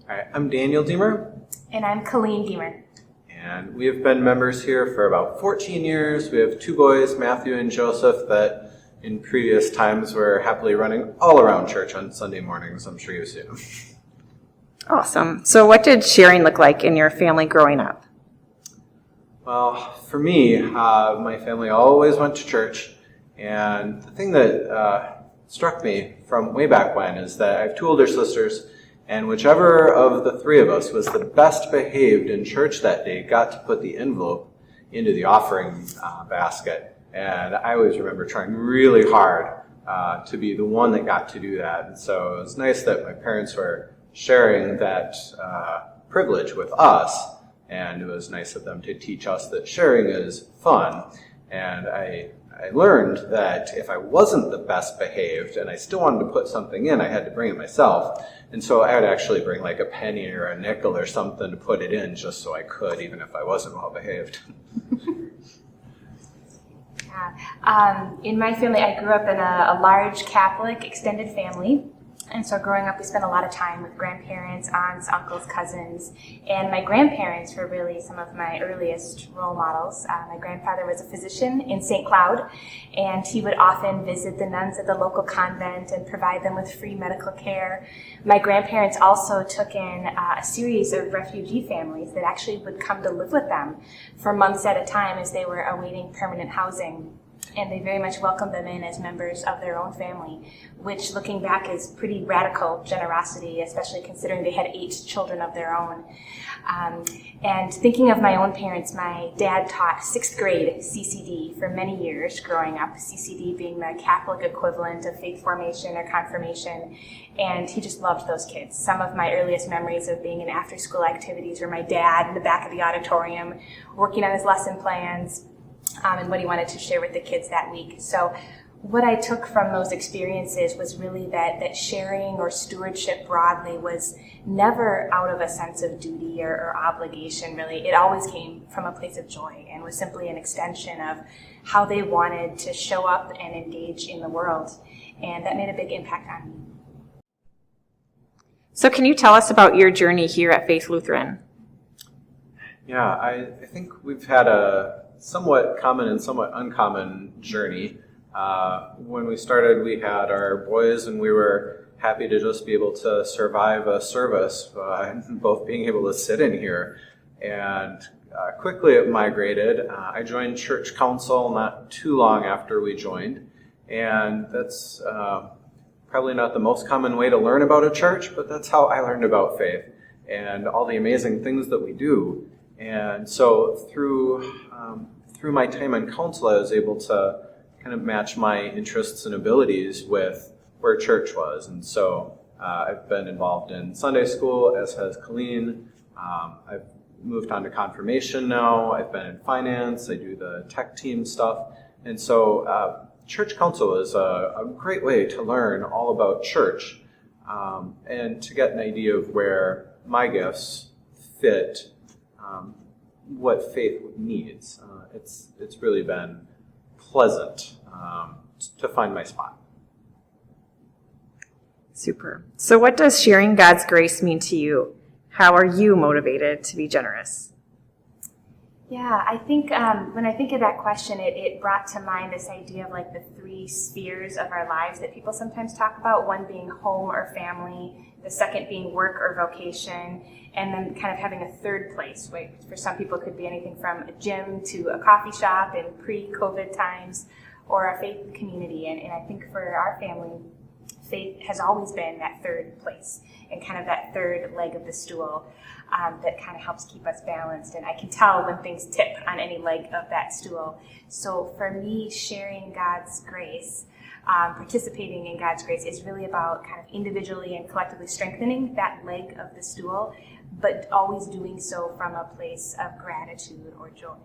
Hi, I'm Daniel Deemer. And I'm Colleen Deemer. And we have been members here for about 14 years. We have two boys, Matthew and Joseph, that in previous times were happily running all around church on Sunday mornings. I'm sure you've seen them. Awesome. So what did sharing look like in your family growing up? Well, for me, my family always went to church. And the thing that struck me from way back when is that I have two older sisters, and whichever of the three of us was the best behaved in church that day got to put the envelope into the offering basket. And I always remember trying really hard to be the one that got to do that. And so it was nice that my parents were sharing that privilege with us, and it was nice of them to teach us that sharing is fun. And I learned that if I wasn't the best behaved and I still wanted to put something in, I had to bring it myself. And so I would actually bring like a penny or a nickel or something to put it in just so I could, even if I wasn't well behaved. In my family, I grew up in a large Catholic extended family. And so growing up, we spent a lot of time with grandparents, aunts, uncles, cousins. And my grandparents were really some of my earliest role models. My grandfather was a physician in St. Cloud, and he would often visit the nuns at the local convent and provide them with free medical care. My grandparents also took in a series of refugee families that actually would come to live with them for months at a time as they were awaiting permanent housing. And they very much welcomed them in as members of their own family, which looking back is pretty radical generosity, especially considering they had 8 children of their own. And thinking of my own parents, my dad taught 6th grade CCD for many years growing up, CCD being the Catholic equivalent of faith formation or confirmation, and he just loved those kids. Some of my earliest memories of being in after-school activities were my dad in the back of the auditorium working on his lesson plans, and what he wanted to share with the kids that week. So what I took from those experiences was really that sharing or stewardship broadly was never out of a sense of duty or obligation, really. It always came from a place of joy and was simply an extension of how they wanted to show up and engage in the world. And that made a big impact on me. So can you tell us about your journey here at Faith Lutheran? Yeah, I think we've had a somewhat common and somewhat uncommon journey. When we started, we had our boys, and we were happy to just be able to survive a service, both being able to sit in here. And quickly it migrated. I joined church council not too long after we joined, and that's probably not the most common way to learn about a church, but that's how I learned about faith and all the amazing things that we do. And so through my time on council, I was able to kind of match my interests and abilities with where church was. And so I've been involved in Sunday school, as has Colleen. I've moved on to confirmation now. I've been in finance. I do the tech team stuff. And so church council is a great way to learn all about church and to get an idea of where my gifts fit what faith needs. It's really been pleasant to find my spot. Super. So what does sharing God's grace mean to you? How are you motivated to be generous? Yeah, I think when I think of that question, it brought to mind this idea of like the 3 spheres of our lives that people sometimes talk about, one being home or family, the second being work or vocation, and then kind of having a third place, which for some people could be anything from a gym to a coffee shop in pre-COVID times, or a faith community. And I think for our family, faith has always been that third place and kind of that third leg of the stool that kind of helps keep us balanced. And I can tell when things tip on any leg of that stool. So for me, sharing God's grace, participating in God's grace is really about kind of individually and collectively strengthening that leg of the stool, but always doing so from a place of gratitude or joy.